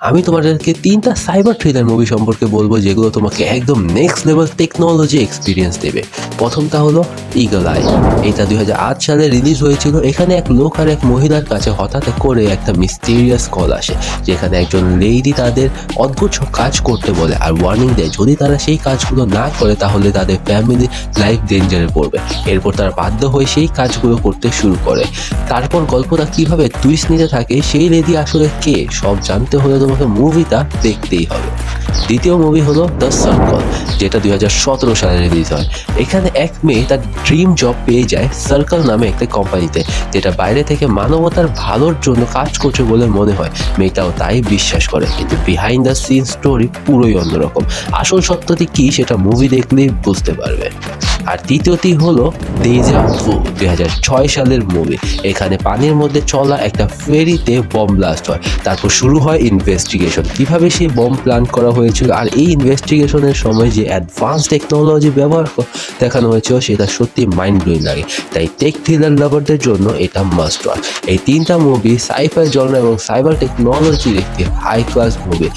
আমি তোমাদেরকে ৩টা সাইবার থ্রিলার মুভি সম্পর্কে বলবো যেগুলো তোমাকে একদম নেক্সট লেভেল টেকনোলজি এক্সপিরিয়েন্স দেবে। প্রথমটা হলো ঈগল আই। এটা ২০০৮ সালে রিলিজ হয়েছিল। এখানে এক লোক আর এক মহিলার কাছে হঠাৎ করে একটা মিস্টিরিয়াস কল আসে, যেখানে একজন লেডি তাদের অদ্ভুত সব কাজ করতে বলে আর ওয়ার্নিং দেয় যদি তারা সেই কাজগুলো না করে তাহলে তাদের ফ্যামিলি লাইফ ডেঞ্জারে পড়বে। এরপর তারা বাধ্য হয়ে সেই কাজগুলো করতে শুরু করে। তারপর গল্পটা কিভাবে টুইস্ট নিতে থাকে, সেই লেডি আসলে কে, সব জানতে হলে তোমাকে মুভিটা দেখতেই হবে। দ্বিতীয় মুভি হলো দ্য সার্কল, যেটা ২০১৭ সালে রিলিজ হয়। এখানে এক মেয়ে তার ড্রিম জব পেয়ে যায় সার্কল নামে একটা কোম্পানিতে, যেটা বাইরে থেকে মানবতার ভালোর জন্য কাজ করছে বলে মনে হয়। মেয়েটাও তাই বিশ্বাস করে, কিন্তু বিহাইন্ড দ্য সিন স্টোরি পুরোই অন্যরকম। আসল সত্যটি কি সেটা মুভি দেখলেই বুঝতে পারবে। আর তৃতীয়টি হলো দেজা ভু, ২০০৬ সালের মুভি। এখানে পানির মধ্যে চলা একটা ফেরিতে বম ব্লাস্ট হয়। তারপর শুরু হয় ইনভেস্টিগেশন, কিভাবে সেই বম প্ল্যান করা হয়েছিল আর এই ইনভেস্টিগেশনের সময় যে অ্যাডভান্স টেকনোলজি ব্যবহার দেখানো হয়েছিল সেটা সত্যি মাইন্ড ব্লোয়িং লাগে। তাই টেক থ্রিলার লাভারদের জন্য এটা মাস্ট ওয়াচ। এই ৩টা মুভি সাইফাই জনরা এবং সাইবার টেকনোলজির একটি হাই ক্লাস মুভি।